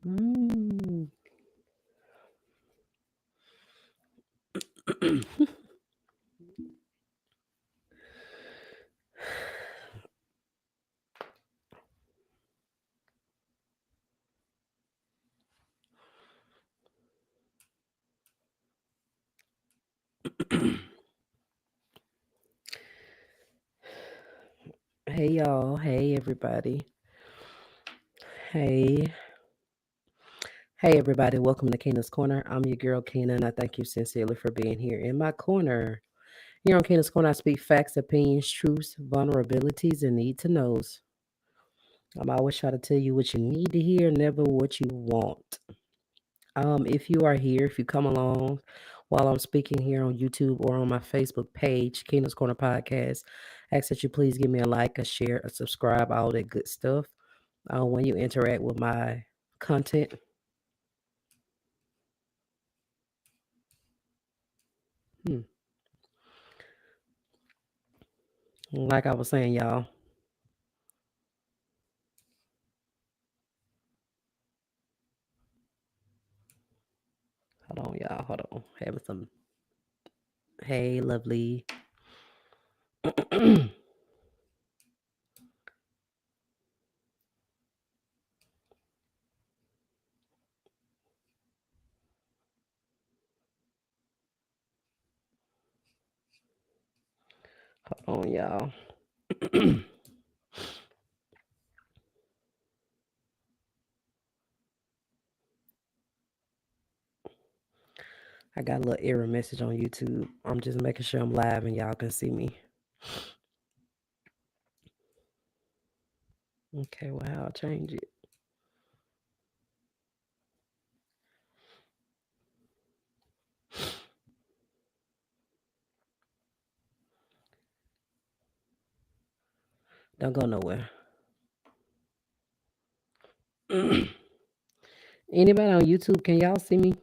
Mm. Hey y'all. Hey everybody. Hey. Hey everybody. Welcome to Keena's Corner. I'm your girl Keena and I thank you sincerely for being here in my corner. Here on Keena's Corner, I speak facts, opinions, truths, vulnerabilities, and need to knows. I'm always trying to tell you what you need to hear, never what you want. If you are here, if you come along while I'm speaking here on YouTube or on my Facebook page, Keena's Corner Podcast, I ask that you please give me a like, a share, a subscribe, all that good stuff. When you interact with my content. Hmm. Like I was saying, y'all. Hold on, y'all. Hold on. Having some. Hey, lovely. Hold on, y'all. I got a little error message on YouTube. I'm just making sure I'm live and y'all can see me. Okay, well, I'll change it. Don't go nowhere. Anybody on YouTube, can y'all see me?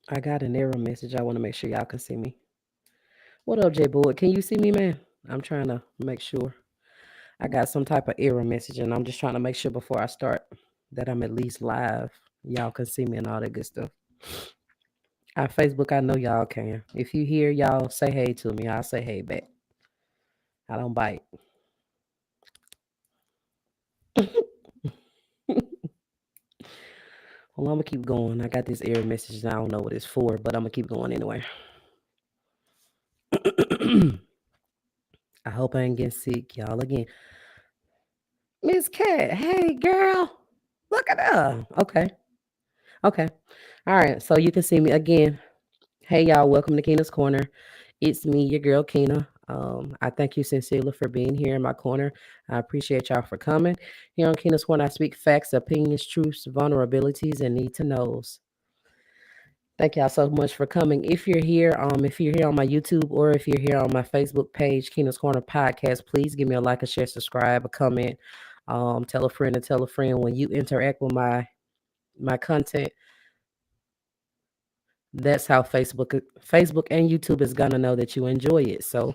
I got an error message. I want to make sure y'all can see me. What up, J Boy? Can you see me, man? I'm trying to make sure. I got some type of error message, and I'm just trying to make sure before I start that I'm at least live. Y'all can see me and all that good stuff. On Facebook, I know y'all can. If you hear y'all say hey to me, I'll say hey back. I don't bite. Well, I'm gonna keep going. I got this error message. And I don't know what it's for, but I'm gonna keep going anyway. I hope I ain't getting sick, y'all. Again, Miss Cat. Hey, girl. Look at her. Okay. Okay. All right. So you can see me again. Hey, y'all. Welcome to Keena's Corner. It's me, your girl Keena. I thank you sincerely for being here in my corner. I appreciate y'all for coming. Here on Keena's Corner, I speak facts, opinions, truths, vulnerabilities, and need to knows. Thank y'all so much for coming. If you're here on my YouTube or if you're here on my Facebook page, Keena's Corner Podcast, please give me a like, a share, subscribe, a comment. Tell a friend and tell a friend when you interact with my content. That's how Facebook and YouTube is gonna know that you enjoy it. So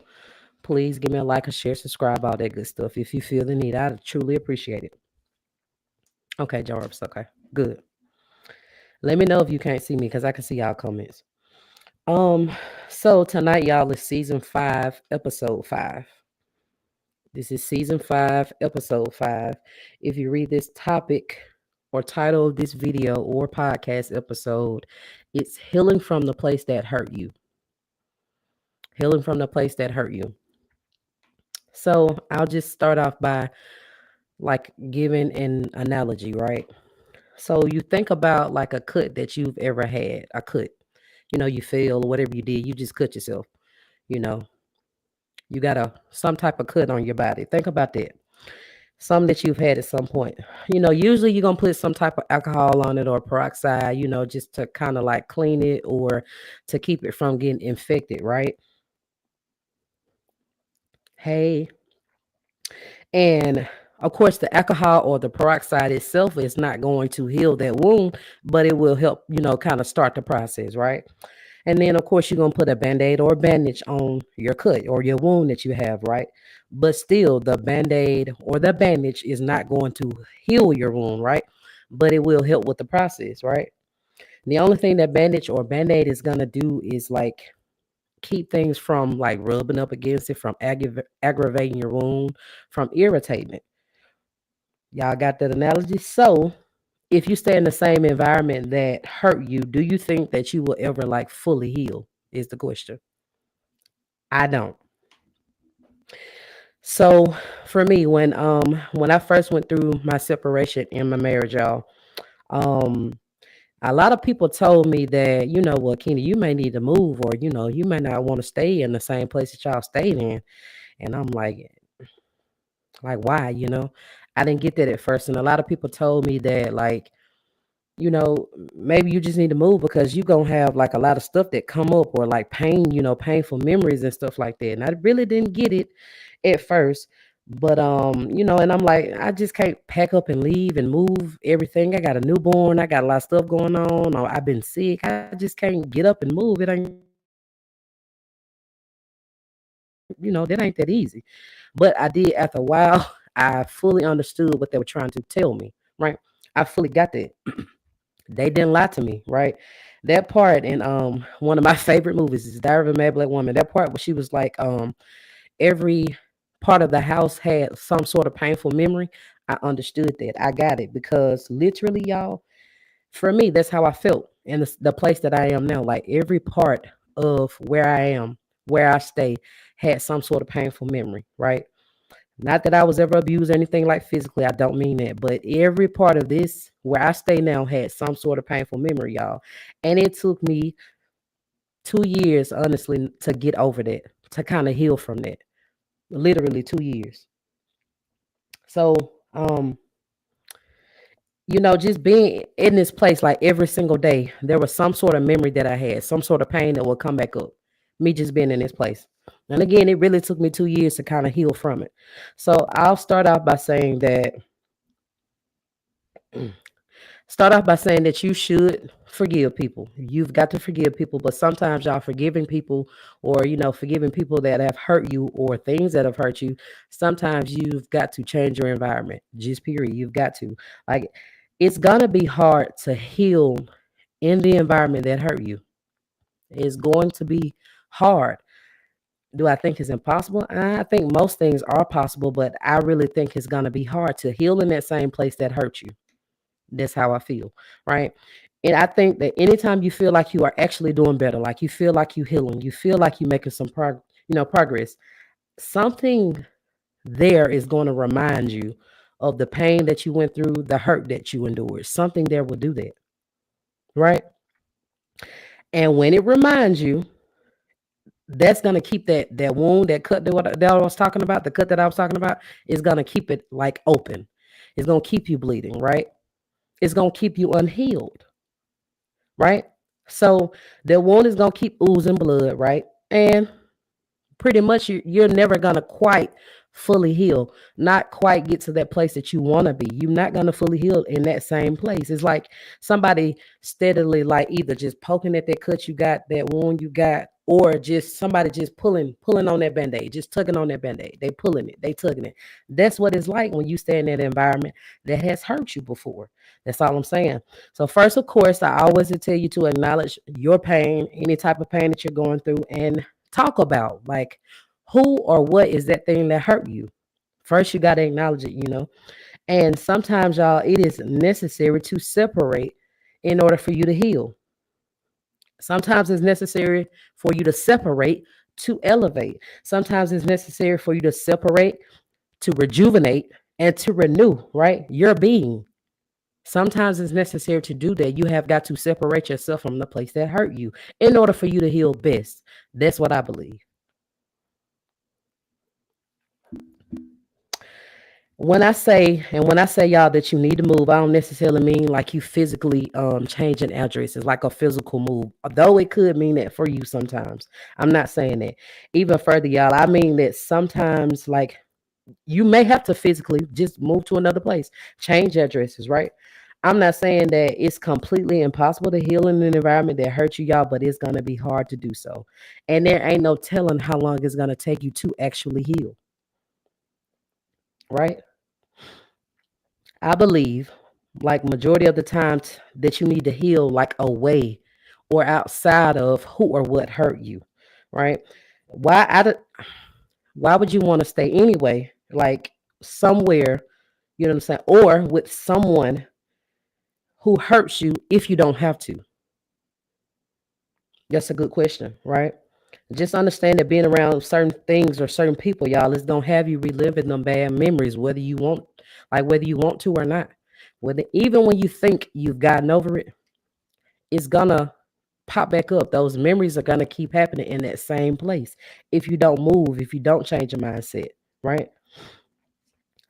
please give me a like, a share, subscribe, all that good stuff. If you feel the need, I truly appreciate it. Okay, Jarvis. Okay, good. Let me know if you can't see me because I can see y'all comments. Um, so tonight, y'all, is season 5, episode 5. This is season 5, episode 5. If you read this topic or title of this video or podcast episode, it's healing from the place that hurt you. Healing from the place that hurt you. So I'll just start off by like giving an analogy, right? So you think about like a cut that you've ever had, a cut. You fell or whatever you did, you just cut yourself. You know, you got some type of cut on your body. Think about that. some that you've had at some point. Usually you're gonna put some type of alcohol on it or peroxide, just to kind of like clean it or to keep it from getting infected, right? Hey, and of course, the alcohol or the peroxide itself is not going to heal that wound, but it will help, kind of start the process, right? And then, of course, you're going to put a band aid or a bandage on your cut or your wound that you have, right? But still, the band aid or the bandage is not going to heal your wound, right? But it will help with the process, right? The only thing that bandage or band aid is going to do is like keep things from like rubbing up against it, from aggravating your wound, from irritating it. Y'all got that analogy? So, if you stay in the same environment that hurt you, do you think that you will ever like fully heal? Is the question. I don't. So for me, when I first went through my separation in my marriage, y'all, um a lot of people told me that, well, Kenny, you may need to move, or you may not want to stay in the same place that y'all stayed in. And I'm like why? I didn't get that at first. And a lot of people told me that like, you know, maybe you just need to move because you gonna have like a lot of stuff that come up or like pain, painful memories and stuff like that. And I really didn't get it at first. But and I'm like, I just can't pack up and leave and move everything. I got a newborn, I got a lot of stuff going on, or I've been sick. I just can't get up and move. It ain't, that ain't that easy. But I did after a while, I fully understood what they were trying to tell me, right? I fully got that. They didn't lie to me, right? That part in one of my favorite movies is Diary of a Mad Black Woman. That part where she was like, every part of the house had some sort of painful memory. I understood that. I got it because literally, y'all, for me, that's how I felt in the place that I am now. Like every part of where I am, where I stay, had some sort of painful memory, right? Not that I was ever abused or anything like physically. I don't mean that. But every part of this where I stay now had some sort of painful memory, y'all. And it took me 2 years, honestly, to get over that, to kind of heal from that. Literally 2 years. So, just being in this place like every single day, there was some sort of memory that I had, some sort of pain that would come back up. Me just being in this place. And again, it really took me 2 years to kind of heal from it. So I'll start off by saying that you should forgive people. You've got to forgive people, but sometimes y'all forgiving people or forgiving people that have hurt you or things that have hurt you, sometimes you've got to change your environment. Just period. You've got to. Like it's gonna be hard to heal in the environment that hurt you. It's going to be hard. Do I think it's impossible? I think most things are possible, but I really think it's gonna be hard to heal in that same place that hurt you. That's how I feel, right? And I think that anytime you feel like you are actually doing better, like you feel like you healing, you feel like you're making some progress, something there is going to remind you of the pain that you went through, the hurt that you endured. Something there will do that, right? And when it reminds you, that's gonna keep that wound, that cut that I was talking about, the cut that I was talking about, is gonna keep it like open. It's gonna keep you bleeding, right? It's gonna keep you unhealed, right? So the wound is gonna keep oozing blood, right? And pretty much you're never gonna quite fully heal, not quite get to that place that you want to be. You're not gonna fully heal in that same place. It's like somebody steadily, like either just poking at that cut you got, that wound you got, or just somebody just pulling on that band-aid, just tugging on that band-aid. They pulling it, they tugging it. That's what it's like when you stay in that environment that has hurt you before. That's all I'm saying. So first, of course, I always tell you to acknowledge your pain, any type of pain that you're going through, and talk about like who or what is that thing that hurt you. First, you got to acknowledge it. And sometimes, y'all, it is necessary to separate in order for you to heal. Sometimes it's necessary for you to separate to elevate. Sometimes it's necessary for you to separate to rejuvenate and to renew, right? Your being. Sometimes it's necessary to do that. You have got to separate yourself from the place that hurt you in order for you to heal best. That's what I believe. When I say y'all that you need to move, I don't necessarily mean like you physically changing addresses, like a physical move. Although it could mean that for you sometimes. I'm not saying that. Even further, y'all, I mean that sometimes like you may have to physically just move to another place, change addresses, right? I'm not saying that it's completely impossible to heal in an environment that hurt you, y'all, but it's gonna be hard to do so. And there ain't no telling how long it's gonna take you to actually heal, right? I believe, like majority of the time, that you need to heal like away or outside of who or what hurt you, right? Why why would you want to stay anyway? Like somewhere, you know what I'm saying, or with someone who hurts you if you don't have to? That's a good question, right? Just understand that being around certain things or certain people, y'all, is gonna have you reliving them bad memories, whether you want to or not. Whether even when you think you've gotten over it, it's gonna pop back up. Those memories are gonna keep happening in that same place if you don't move, if you don't change your mindset, right?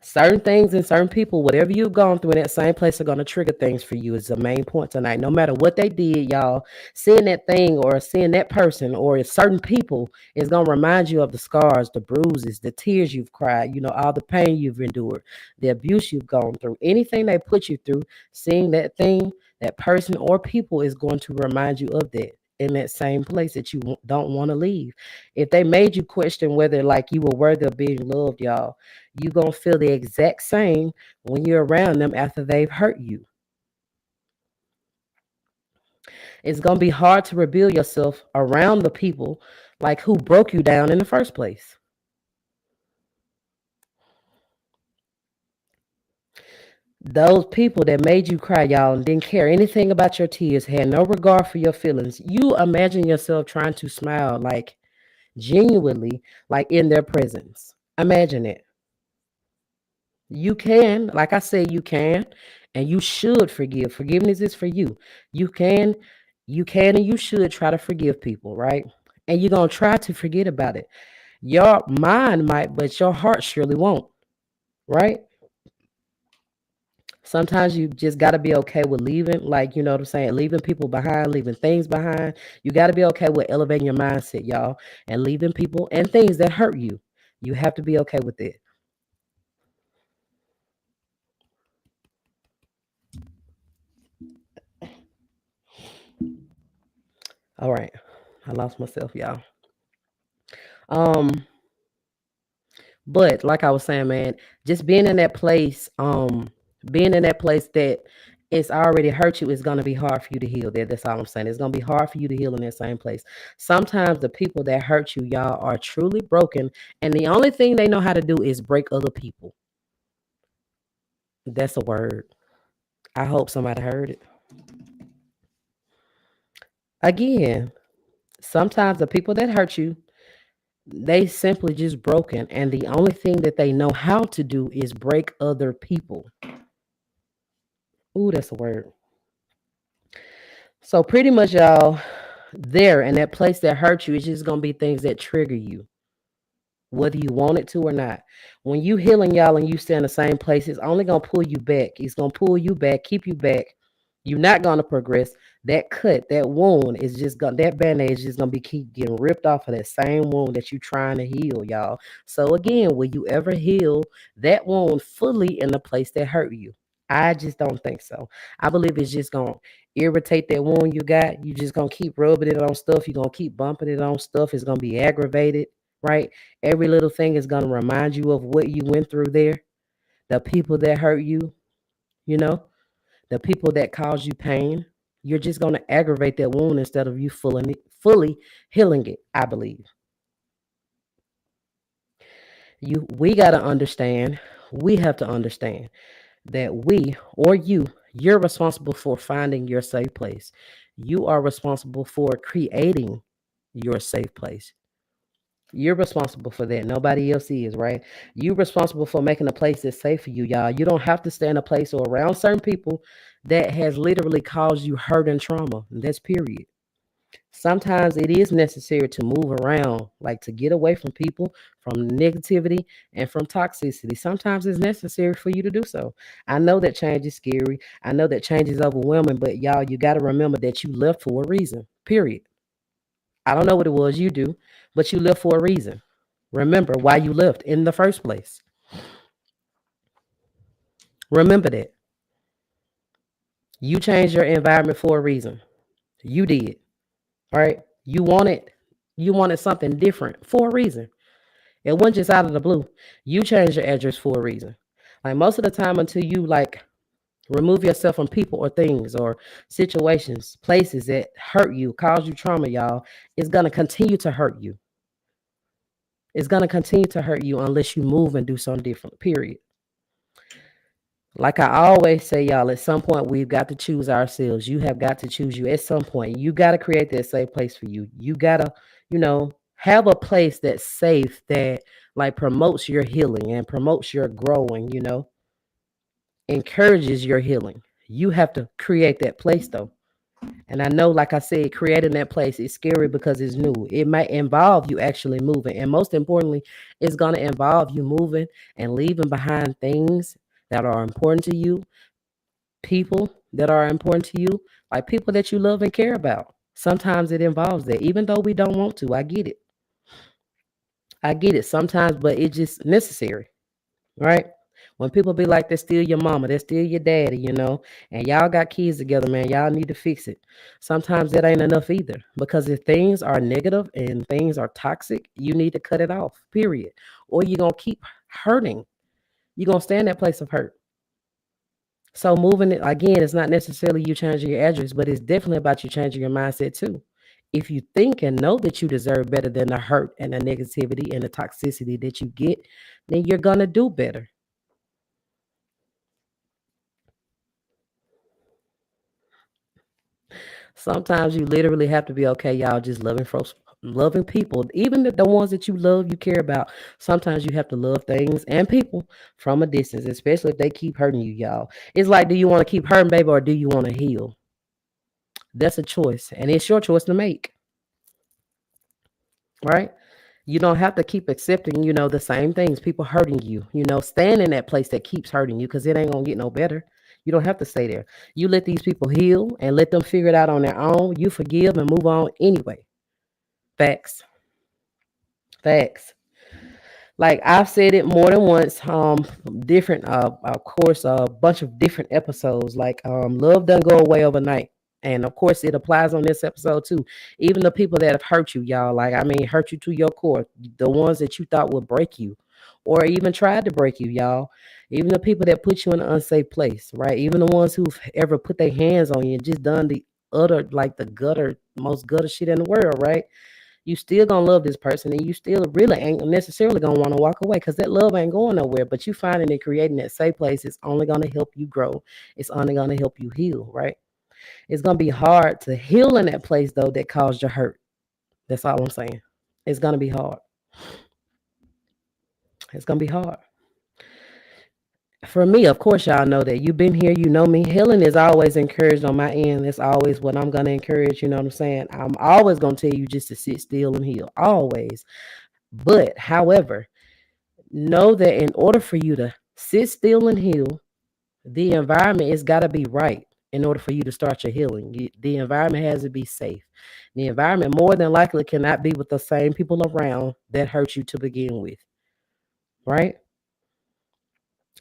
Certain things and certain people, whatever you've gone through in that same place, are going to trigger things for you. Is the main point tonight. No matter what they did, y'all, seeing that thing or seeing that person or certain people is going to remind you of the scars, the bruises, the tears you've cried, all the pain you've endured, the abuse you've gone through, anything they put you through. Seeing that thing, that person or people is going to remind you of that in that same place that you don't want to leave. If they made you question whether like you were worthy of being loved, y'all, you gonna feel the exact same when you're around them after they've hurt you. It's gonna be hard to rebuild yourself around the people like who broke you down in the first place. Those people that made you cry, y'all, and didn't care anything about your tears, had no regard for your feelings. You imagine yourself trying to smile like genuinely, like in their presence. Imagine it. You can, like I said, you can, and you should forgive. Forgiveness is for you. You can, you can, and you should try to forgive people, right? And you're gonna try to forget about it. Your mind might, but your heart surely won't, right? Sometimes you just got to be okay with leaving, like, you know what I'm saying, leaving people behind, leaving things behind. You got to be okay with elevating your mindset, y'all, and leaving people and things that hurt you. You have to be okay with it. All right. I lost myself, y'all. Um, But like I was saying, man, just being in that place that it's already hurt you, is gonna be hard for you to heal there. That's all I'm saying. It's gonna be hard for you to heal in that same place. Sometimes the people that hurt you, y'all, are truly broken, and the only thing they know how to do is break other people. That's a word. I hope somebody heard it. Again, sometimes the people that hurt you, they simply just broken, and the only thing that they know how to do is break other people. Ooh, that's a word. So pretty much, y'all, there in that place that hurt you, it's just gonna be things that trigger you, whether you want it to or not. When you healing, y'all, and you stay in the same place, it's only gonna pull you back. It's gonna pull you back, keep you back. You're not gonna progress. That cut, that wound is just gonna that band-aid is just gonna be keep getting ripped off of that same wound that you're trying to heal, y'all. So again, will you ever heal that wound fully in the place that hurt you? I just don't think so. I believe it's just gonna irritate that wound you got. You just gonna keep rubbing it on stuff. You're gonna keep bumping it on stuff. It's gonna be aggravated, right? Every little thing is gonna remind you of what you went through there, the people that hurt you, you know, the people that caused you pain. You're just gonna aggravate that wound instead of you fully healing it, I believe. We gotta understand, we have to understand that we or you're responsible for finding your safe place. You are responsible for creating your safe place. You're responsible for that. Nobody else is, right? You're responsible for making a place that's safe for you, y'all. You don't have to stay in a place or around certain people that has literally caused you hurt and trauma. That's period. Sometimes it is necessary to move around, like to get away from people, from negativity, and from toxicity. Sometimes it's necessary for you to do so. I know that change is scary. I know that change is overwhelming, but y'all, you got to remember that you left for a reason, period. I don't know what it was you do, but you left for a reason. Remember why you left in the first place. Remember that. You changed your environment for a reason. You did, right? You wanted something different for a reason. It wasn't just out of the blue. You changed your address for a reason. Like most of the time, until you like remove yourself from people or things or situations, places that hurt you, cause you trauma, y'all, it's gonna continue to hurt you. It's gonna continue to hurt you unless you move and do something different. Period. Like I always say, y'all, at some point we've got to choose ourselves. You have got to choose you at some point. You got to create that safe place for you. You got to, have a place that's safe that like promotes your healing and promotes your growing, encourages your healing. You have to create that place though. And I know, like I said, creating that place is scary because it's new. It might involve you actually moving. And most importantly, it's going to involve you moving and leaving behind things that are important to you, people that are important to you, like people that you love and care about. Sometimes it involves that, even though we don't want to. I get it. I get it sometimes, but it's just necessary, right? When people be like, they're still your mama, they're still your daddy, and y'all got kids together, man, y'all need to fix it. Sometimes that ain't enough either. Because if things are negative and things are toxic, you need to cut it off, period. Or you're going to keep hurting. You're going to stay in that place of hurt. So moving it again, it's not necessarily you changing your address, but it's definitely about you changing your mindset too. If you think and know that you deserve better than the hurt and the negativity and the toxicity that you get, then you're gonna do better. Sometimes you literally have to be okay, y'all, just loving folks, loving people, even the ones that you love, you care about. Sometimes you have to love things and people from a distance, especially if they keep hurting you, y'all. It's like, do you want to keep hurting, baby, or do you want to heal? That's a choice, and it's your choice to make, right? You don't have to keep accepting, the same things, people hurting you, stand in that place that keeps hurting you because it ain't gonna get no better. You don't have to stay there. You let these people heal and let them figure it out on their own. You forgive and move on anyway. Facts. Facts. Like I've said it more than once, different of course a bunch of different episodes. Like love doesn't go away overnight. And of course it applies on this episode too. Even the people that have hurt you, y'all, like I mean hurt you to your core, the ones that you thought would break you or even tried to break you, y'all. Even the people that put you in an unsafe place, right? Even the ones who've ever put their hands on you and just done the utter like the gutter, most gutter shit in the world, right? You still gonna love this person and you still really ain't necessarily gonna want to walk away because that love ain't going nowhere. But you finding and creating that safe place is only gonna help you grow. It's only gonna help you heal, right? It's gonna be hard to heal in that place though that caused you hurt. That's all I'm saying. It's gonna be hard. It's gonna be hard. For me, of course, y'all know that you've been here, you know me. Healing is always encouraged on my end. That's always what I'm gonna encourage, you know what I'm saying? I'm always gonna tell you just to sit still and heal. Always. But however, know that in order for you to sit still and heal, the environment has got to be right in order for you to start your healing. The environment has to be safe. The environment more than likely cannot be with the same people around that hurt you to begin with, right?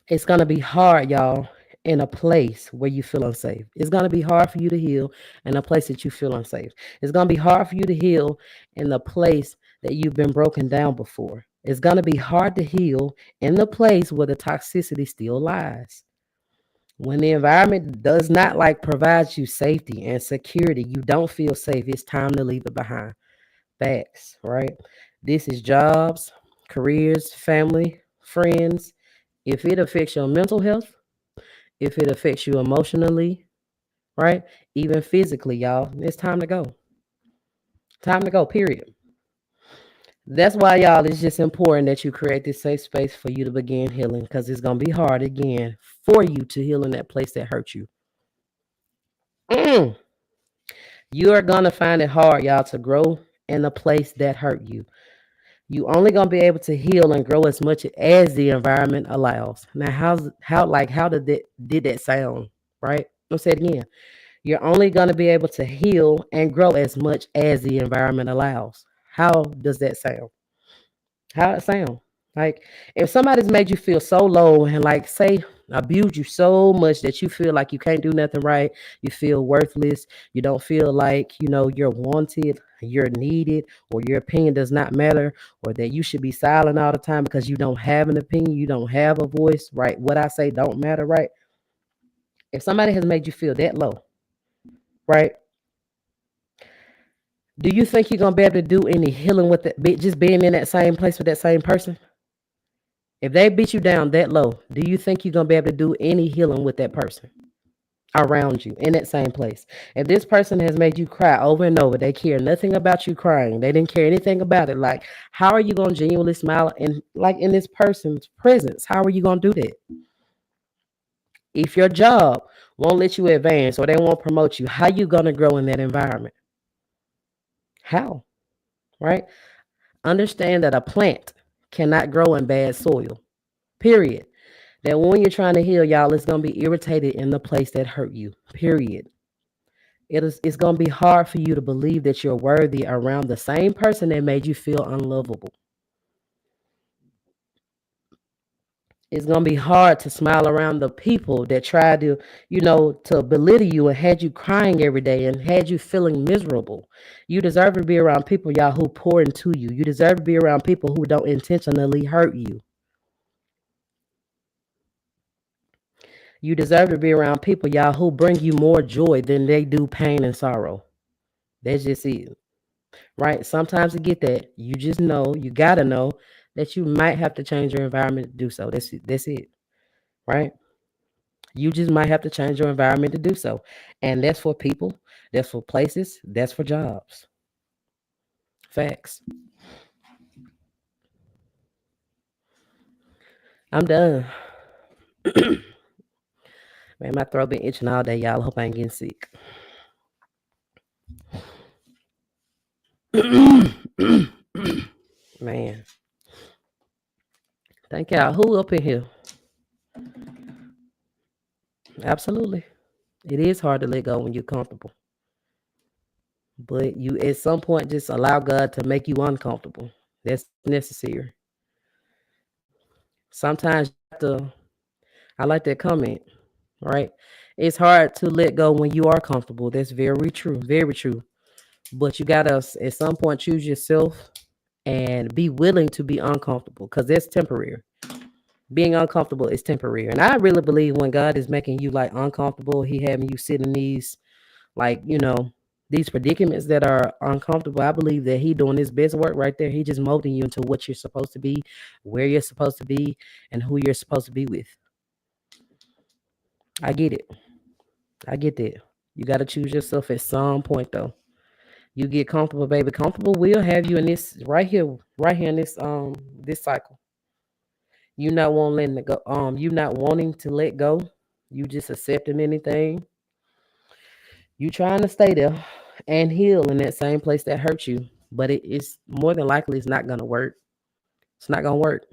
It's going to be hard, y'all, in a place where you feel unsafe. It's going to be hard for you to heal in a place that you feel unsafe. It's going to be hard for you to heal in the place that you've been broken down before. It's going to be hard to heal in the place where the toxicity still lies. When the environment does not like provide you safety and security, you don't feel safe. It's time to leave it behind. Facts, right? This is jobs, careers, family, friends. If it affects your mental health, if it affects you emotionally, right? Even physically, y'all, it's time to go. Time to go, period. That's why, y'all, it's just important that you create this safe space for you to begin healing because it's going to be hard again for you to heal in that place that hurt you. Mm. You are gonna find it hard, y'all, to grow in a place that hurt you. You only gonna be able to heal and grow as much as the environment allows. Now, how did that sound? Right? I'll say it again. You're only gonna be able to heal and grow as much as the environment allows. How does that sound? How it sound? Like if somebody's made you feel so low and like say abused you so much that you feel like you can't do nothing right, you feel worthless, you don't feel like you're wanted, you're needed, or your opinion does not matter, or that you should be silent all the time because you don't have an opinion, you don't have a voice, right? What I say don't matter, right? If somebody has made you feel that low, right? Do you think you're gonna be able to do any healing with it, just being in that same place with that same person? If they beat you down that low, do you think you're gonna be able to do any healing with that person around you in that same place? If this person has made you cry over and over, they care nothing about you crying. They didn't care anything about it. Like, how are you gonna genuinely smile in this person's presence? How are you gonna do that? If your job won't let you advance or they won't promote you, how you gonna grow in that environment? How? Right? Understand that a plant cannot grow in bad soil. Period. That when you're trying to heal, y'all, it's gonna be irritated in the place that hurt you. Period. It's gonna be hard for you to believe that you're worthy around the same person that made you feel unlovable. It's gonna be hard to smile around the people that tried to belittle you and had you crying every day and had you feeling miserable. You deserve to be around people, y'all, who pour into you. You deserve to be around people who don't intentionally hurt you. You deserve to be around people, y'all, who bring you more joy than they do pain and sorrow. That's just it, right? Sometimes to get that, you just know, you gotta know that you might have to change your environment to do so. That's it, right? You just might have to change your environment to do so. And that's for people, that's for places, that's for jobs. Facts. I'm done. Man, my throat been itching all day, y'all. I hope I ain't getting sick. Man, thank y'all. Who up in here? Absolutely. It is hard to let go when you're comfortable. But you at some point just allow God to make you uncomfortable. That's necessary. Sometimes you have to, I like that comment, right? It's hard to let go when you are comfortable. That's very true. Very true. But you gotta at some point choose yourself and be willing to be uncomfortable because that's temporary. Being uncomfortable is temporary. And I really believe when God is making you like uncomfortable, He having you sit in these like, these predicaments that are uncomfortable. I believe that He doing His best work right there. He just molding you into what you're supposed to be, where you're supposed to be, and who you're supposed to be with. I get it. I get that. You got to choose yourself at some point though. You get comfortable, baby. Comfortable will have you in this right here in this cycle. You not want letting it go. You not wanting to let go. You just accepting anything. You trying to stay there and heal in that same place that hurt you, but it's more than likely it's not gonna work. It's not gonna work.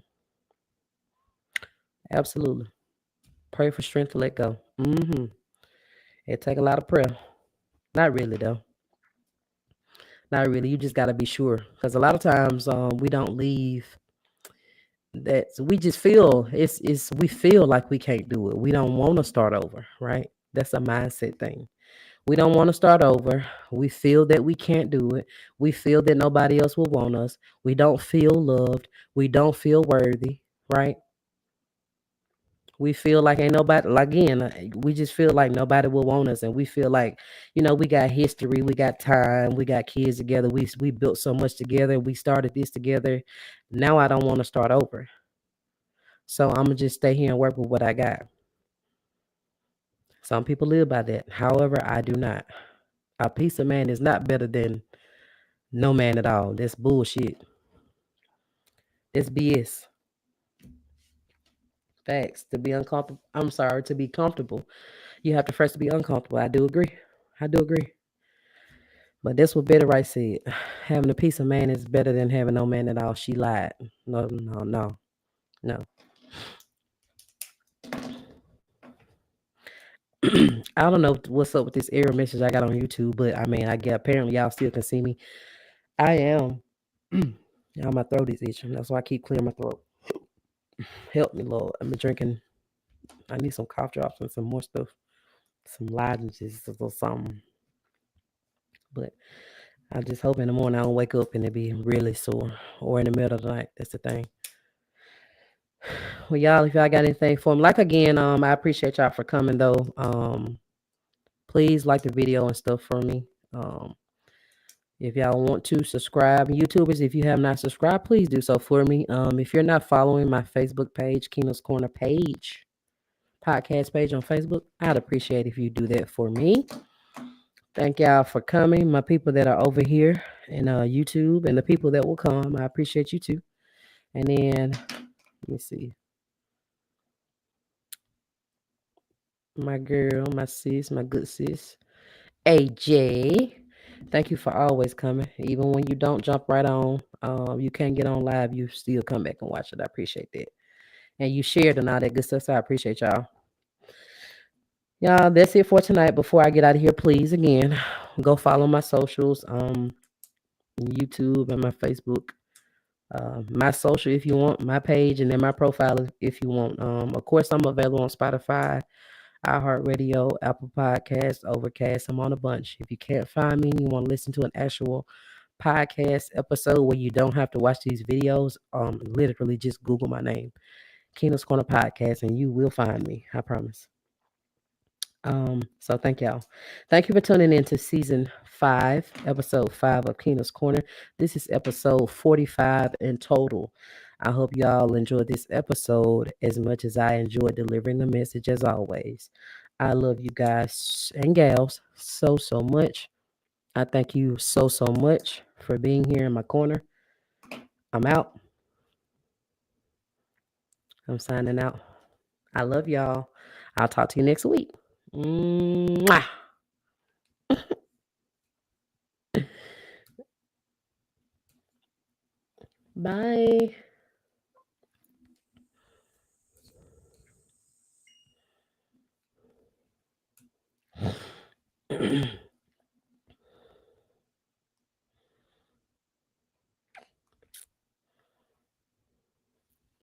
Absolutely. Pray for strength to let go. It take a lot of prayer. Not really though. Not really. You just gotta be sure because a lot of times we don't leave that. So we just feel it's we feel like we can't do it. We don't want to start over, right? That's a mindset thing. We don't want to start over. We feel that we can't do it. We feel that nobody else will want us. We don't feel loved. We don't feel worthy, right? We feel like ain't nobody, like, again, we just feel like nobody will want us. And we feel like, we got history, we got time, we got kids together. We built so much together. We started this together. Now I don't want to start over. So I'm going to just stay here and work with what I got. Some people live by that. However, I do not. A piece of man is not better than no man at all. That's bullshit. That's BS. Facts. To be uncomfortable. I'm sorry, to be comfortable. You have to first be uncomfortable. I do agree. I do agree. But that's what Betty Wright said. Having a piece of man is better than having no man at all. She lied. No, no, no, no. I don't know what's up with this error message I got on YouTube, but I mean, I get apparently y'all still can see me. I am. Now my throat is itching. That's why I keep clearing my throat. Help me, Lord. I've been drinking. I need some cough drops and some more stuff, some lozenges or something. But I just hope in the morning I don't wake up and it be really sore, or in the middle of the night. That's the thing. Well, y'all, if y'all got anything for me, like again, I appreciate y'all for coming though. Please like the video and stuff for me. If y'all want to subscribe, YouTubers, if you have not subscribed, please do so for me. If you're not following my Facebook page, Keena's Corner page, podcast page on Facebook, I'd appreciate if you do that for me. Thank y'all for coming. My people that are over here in YouTube and the people that will come, I appreciate you too. And then let me see. My girl, my sis, my good sis, AJ. Thank you for always coming. Even when you don't jump right on, you can't get on live, you still come back and watch it. I appreciate that. And you shared and all that good stuff. So I appreciate y'all. Y'all, that's it for tonight. Before I get out of here, please again, go follow my socials, YouTube and my Facebook. My social if you want, my page, and then my profile if you want. Of course, I'm available on Spotify, iHeartRadio, Apple Podcasts, Overcast. I'm on a bunch. If you can't find me and you want to listen to an actual podcast episode where you don't have to watch these videos, literally just Google my name, Keena's Corner Podcast, and you will find me. I promise. So thank y'all. Thank you for tuning in to season 5, episode 5 of Keena's Corner. This is episode 45 in total. I hope y'all enjoyed this episode as much as I enjoyed delivering the message as always. I love you guys and gals so much. I thank you so much for being here in my corner. I'm out. I'm signing out. I love y'all. I'll talk to you next week. Mwah. Bye.